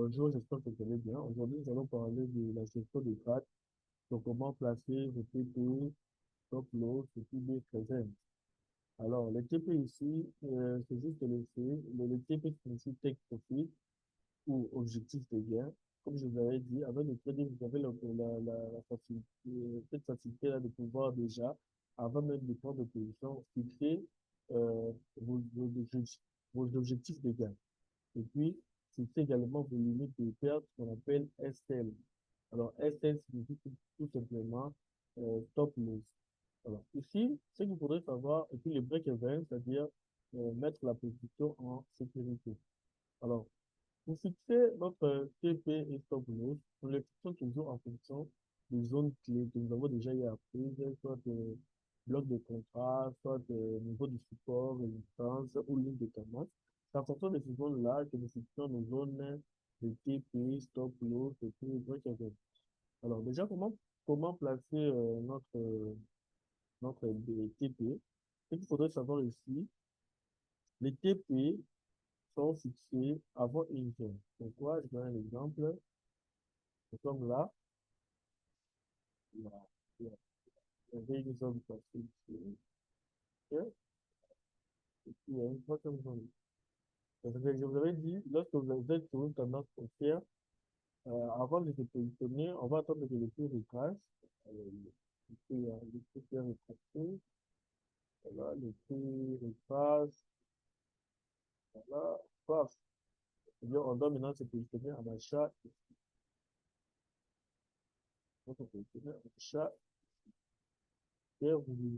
Bonjour, j'espère que vous allez bien. Aujourd'hui, nous allons parler de la gestion des trades, donc comment placer vos TP, stop loss et puis des présents. Alors, les TP ici, c'est juste le fait, le TP signifie take profit ou objectif de gain. Comme je vous l'avais dit, avec le trading, vous avez la facilité, cette facilité-là de pouvoir déjà, avant même de prendre de position, fixer vos objectifs de gain. Et puis, c'est également vos limites de perte qu'on appelle SL. Alors, SL signifie tout simplement stop loss. Alors, ici, ce qu'il faudrait savoir, et puis le break-even, c'est-à-dire mettre la position en sécurité. Alors, pour fixer notre TP et stop loss, nous les fixons toujours en fonction des zones clés que nous avons déjà eu apprises, soit bloc de contrat, soit niveau de support, résistance ou ligne de tendance. C'est en fonction de ces zones-là que nous fixons nos zones de TP, stop loss et puis break-even. Alors déjà, comment placer notre TP? Ce qu'il faudrait savoir ici, les TP sont fixés avant une zone. Donc, quoi, je donne un exemple. Comme là, il y a, il y a- il y avait une zone passée ici, ok, et puis il y a une troisième zone. Donc, je vous avais dit, lorsque vous êtes sur une tendance haussière, avant de se positionner, on va attendre que le prix retrace. Le prix est retracé. Voilà, le prix retrace. Voilà, paf. C'est-à-dire, on doit maintenant se positionner en achat. On se positionner en achat. Et vous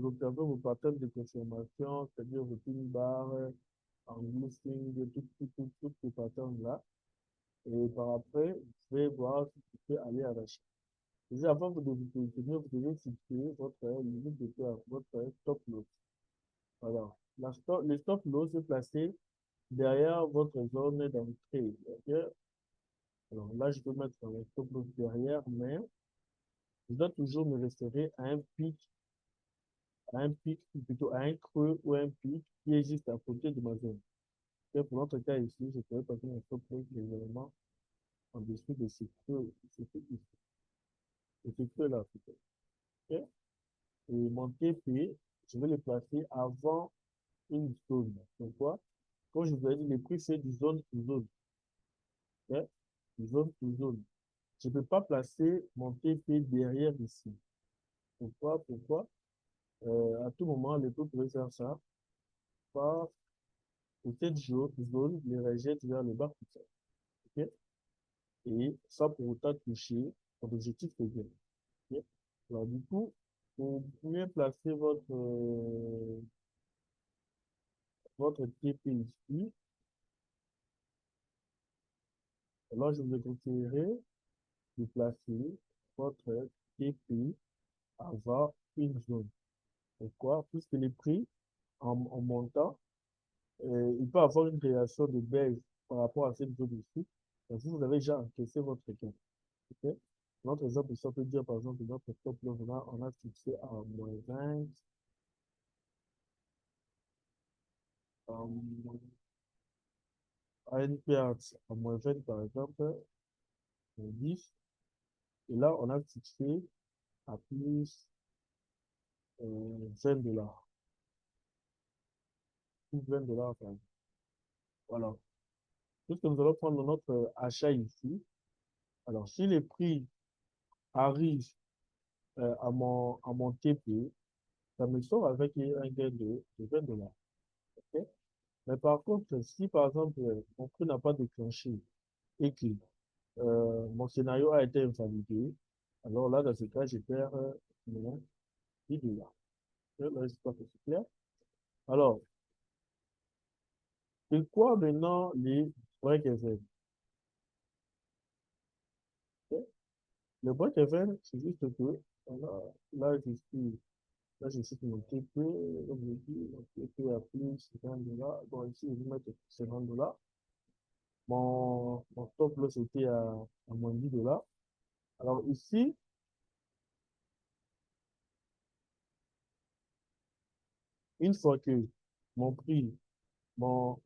observez vos patterns de consommation, c'est-à-dire vos pin bars, en listing, toutes ces patterns-là. Et par après, vous pouvez voir si vous pouvez aller à l'achat. Déjà, avant de vous positionner, vous devez fixer votre limite de perte, votre stop loss. Alors, le stop loss est placé derrière votre zone d'entrée. Ok. Alors là, je peux mettre un stop loss derrière, mais je dois toujours me référer à un pic, ou plutôt à un creux ou un pic qui est juste à côté de ma zone. Et pour notre cas ici, je pourrais passer mon stop loss légèrement en dessous de ce creux, de ce creux-là, plutôt. Ok. Et mon TP, je vais le placer avant une zone. Pourquoi? Quand je vous ai dit, le prix, c'est du zone sous zone. Ok. Du zone sous zone. Je ne peux pas placer mon TP derrière ici. Pourquoi? Pourquoi? À tout moment, le taux pourrait faire ça. Par cette zone, les rejette vers le bas tout ça. Ok. Et sans pour autant toucher votre objectif de gain. Ok. Alors, du coup, pour mieux placer votre TP ici, alors je vous ai conseillé de placer votre TP avant une zone. Pourquoi? Puisque les prix, en montant, il peut avoir une réaction de baisse par rapport à cette zone ici. Donc, si vous avez déjà encaissé votre gain, ok? Notre exemple, ça peut dire, par exemple, notre stop loss, on a fixé à moins 20, euh, à une perte à moins 20, par exemple, 10. Et là, on a fixé à plus 20 $. Plus 20 $, par exemple. Voilà. Puisque nous allons prendre notre achat ici. Alors, si les prix arrivent à mon TP, ça me sort avec un gain de 20 $. Ok. Mais par contre, si par exemple, mon prix n'a pas déclenché et que mon scénario a été invalidé, alors là, dans ce cas, je perds mon 10 $. Là, j'espère que c'est clair. Alors, c'est quoi maintenant les break-even? Ok. Le break-even, c'est juste que, voilà, là, je suis sur mon TP, comme je dis, mon TP à plus 50 $. Bon, ici, je vais mettre 50 $. Mon stop loss était à moins 10 $. Alors ici, une fois que mon prix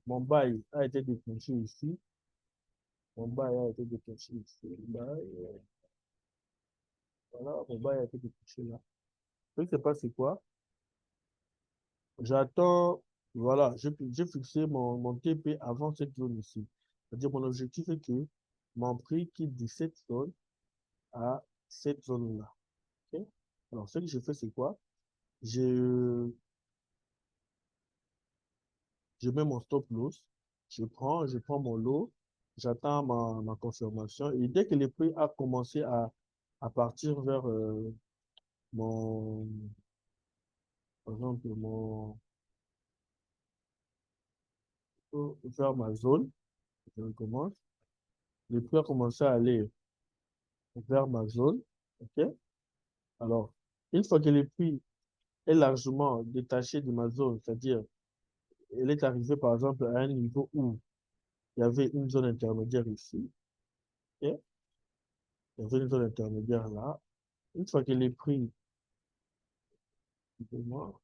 mon bail a été déclenché ici. Mon bail a été déclenché ici. Voilà, mon bail a été déclenché là. Ce qui se passe, c'est quoi? J'attends, voilà, j'ai fixé mon TP avant cette zone ici. C'est-à-dire, mon objectif est que mon prix quitte de cette zone à cette zone-là. Ok. Alors, ce que je fais, c'est quoi? Je, je mets mon stop loss, je prends mon lot, j'attends ma confirmation. Et dès que le prix a commencé à partir vers mon, par exemple, vers ma zone, je recommence. Le prix a commencé à aller vers ma zone. OK? Alors, une fois que le prix est largement détaché de ma zone, c'est-à-dire, elle est arrivée, par exemple, à un niveau où il y avait une zone intermédiaire ici. OK? Il y avait une zone intermédiaire là. Une fois que les prix, excusez-moi,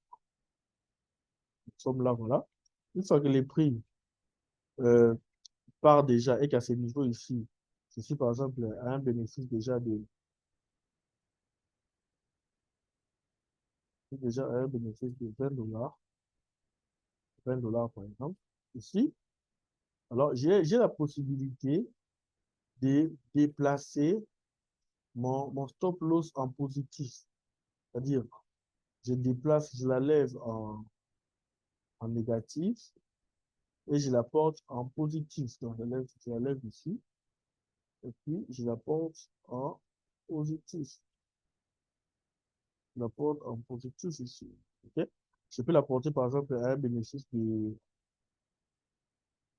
nous sommes là, voilà. Une fois que les prix euh, part déjà et qu'à ce niveau ici, je suis par exemple à un bénéfice déjà à un bénéfice de 20 dollars par exemple. Ici, alors j'ai la possibilité de déplacer mon stop loss en positif. C'est-à-dire, je déplace, je la lève en négatif et je la porte en positif. Donc, je la lève ici et puis je la porte en positif. Je la porte en positif ici. OK? Je peux la porter par exemple à un bénéfice de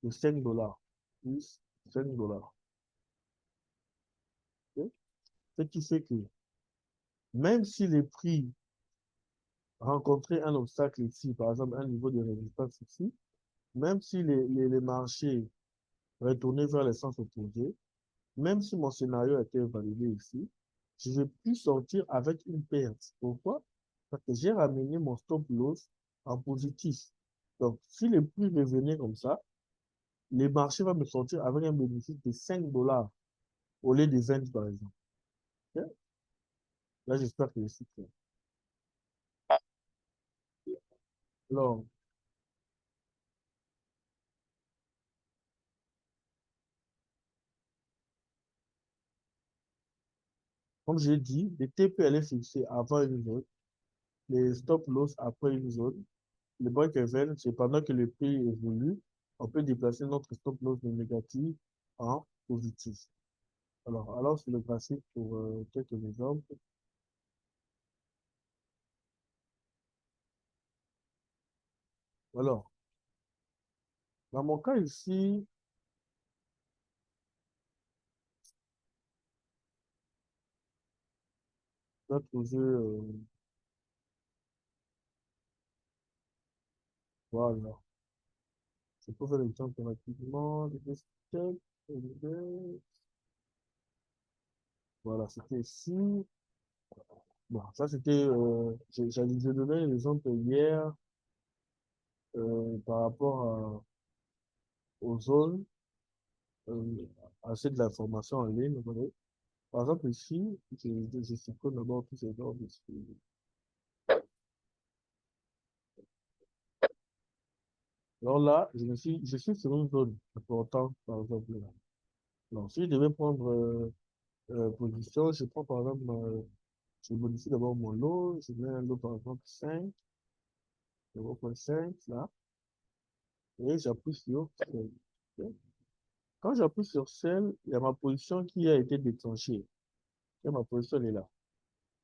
5 dollars. Plus 5 dollars. OK? Ce qui fait que même si les prix rencontraient un obstacle ici, par exemple un niveau de résistance ici, même si les marchés retournaient vers les sens opposés, même si mon scénario était validé ici, je ne vais plus sortir avec une perte. Pourquoi? Parce que j'ai ramené mon stop loss en positif. Donc, si les prix revenaient comme ça, les marchés vont me sortir avec un bénéfice de 5 dollars au lieu de 20, par exemple. Ok. Là, j'espère que je suis clair. Alors, comme j'ai dit, les TPL est fixé avant une zone, les stop loss après une zone. Le break-even, c'est pendant que le prix évolue, on peut déplacer notre stop loss de négatif en positif. Alors sur le graphique pour quelques exemples. Alors, dans mon cas ici, je vais trouver, voilà, je peux faire l'exemple rapidement. Voilà, c'était ici. Bon, ça c'était, j'ai donné l'exemple hier par rapport aux zones, euh, à cette de l'information en ligne. Vous voyez. Par exemple, ici, je supprime d'abord tous ces ordres ici. Alors là, je suis sur une zone importante, par exemple. Là. Alors, si je devais prendre position, je prends par exemple, je modifie d'abord mon lot, je mets un lot par exemple 5, 0,5 là, et j'appuie sur Sell. Ok. Quand j'appuie sur Sell, il y a ma position qui a été déclenchée. Et ma position elle est là.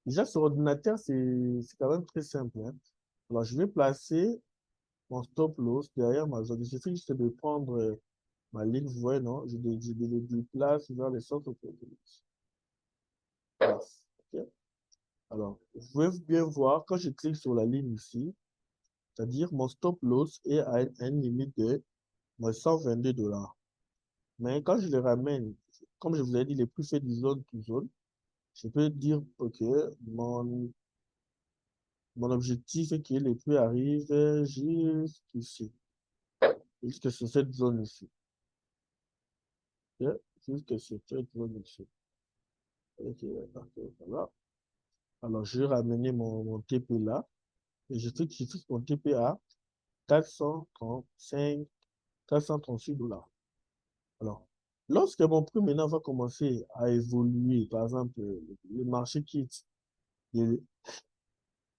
Déjà, sur ordinateur, c'est quand même très simple. Hein. Alors, je vais placer mon stop loss derrière ma zone. Il suffit juste de prendre ma ligne, vous voyez, non? Je le déplace vers le centre opposé. Voilà. Ok. Alors, vous pouvez bien voir, quand je clique sur la ligne ici, c'est-à-dire mon stop loss est à une limite de moins 122 dollars. Mais quand je le ramène, comme je vous ai dit, les prix faits de zone to zone, je peux dire, OK, mon objectif est que les prix arrivent jusqu'ici. Jusque sur cette zone ici. Ok? Jusque sur cette zone ici. Ok, ok, voilà. Alors, je vais ramener mon TP là. Et je fixe mon TP à 435, 438 $. Alors, lorsque mon prix maintenant va commencer à évoluer, par exemple, le marché quitte, de-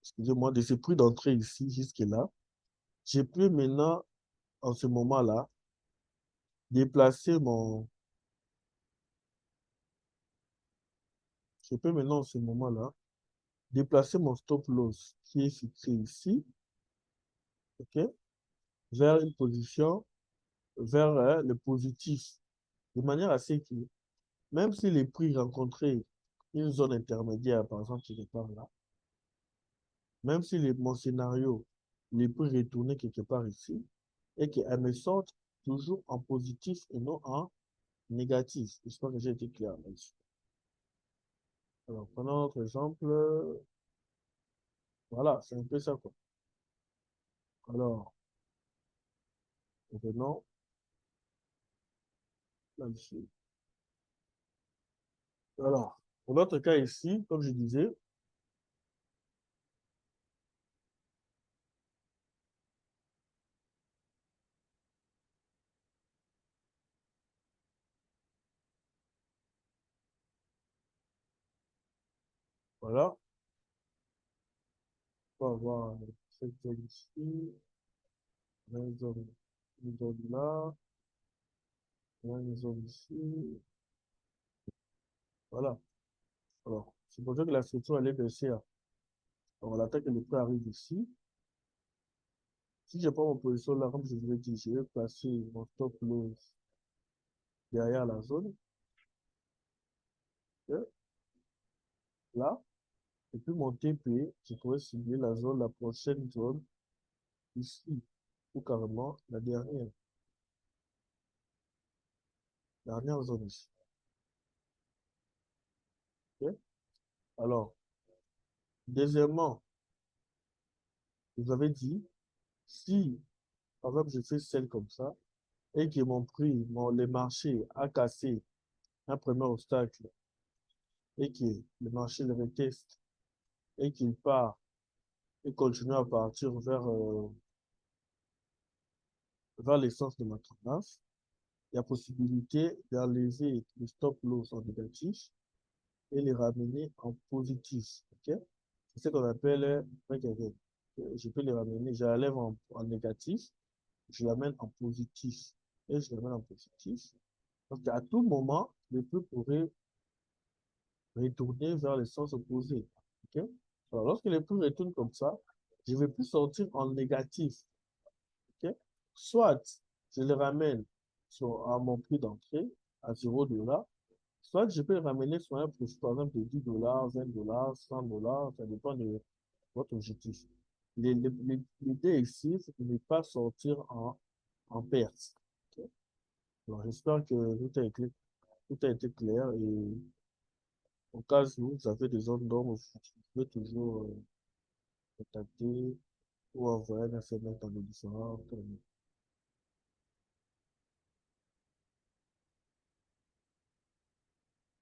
excusez-moi, de ce prix d'entrée ici jusque-là, je peux maintenant, en ce moment-là, déplacer mon, je peux maintenant, en ce moment-là, déplacer mon stop loss qui est fixé ici, ok, vers une position, vers le positif, de manière à ce que, même si les prix rencontraient une zone intermédiaire, par exemple, quelque part là, même si mon scénario, les prix retournaient quelque part ici, et qu'elle me sorte toujours en positif et non en négatif. J'espère que j'ai été clair là-dessus. Alors, prenons notre exemple. Voilà, c'est un peu ça, quoi. Alors, revenons là-dessus. Alors, pour notre cas ici, comme je disais, voilà, on va avoir cette zone ici, une zone là, une zone ici, voilà. Alors, c'est pour ça que la structure, elle est baissière. Alors, l'attaque et le prix arrive ici. Si je prends mon position là, comme je vous l'ai dit, je vais placer mon stop loss derrière la zone, ok, là, et puis mon TP, je pourrais cibler la zone, la prochaine zone, ici, ou carrément dernière zone ici. Ok. Alors, deuxièmement, vous avez dit, si, par exemple, je fais celle comme ça, et que mon prix, le marché a cassé un premier obstacle, et que le marché le reteste, et qu'il part, et continue à partir vers l'essence de ma tendance, il y a possibilité d'enlever les stop loss en négatif et les ramener en positif. Ok? C'est ce qu'on appelle je peux les ramener, je l'enlève en négatif, je l'amène en positif et je l'amène en positif. Donc à tout moment, le prix pourrait retourner vers le sens opposé. Ok? Alors lorsque le prix retourne comme ça, je ne vais plus sortir en négatif. Ok? Soit je le ramène à mon prix d'entrée à 0 $, soit je peux le ramener sur un profit, par exemple, de 10 $, 20 $, 100 $, ça dépend de votre objectif. L'idée ici, c'est de ne pas sortir en perte. Ok. Alors, j'espère que tout a été clair et au cas où vous avez des zones d'ombre, vous pouvez toujours contacter ou envoyer un SMS dans les différents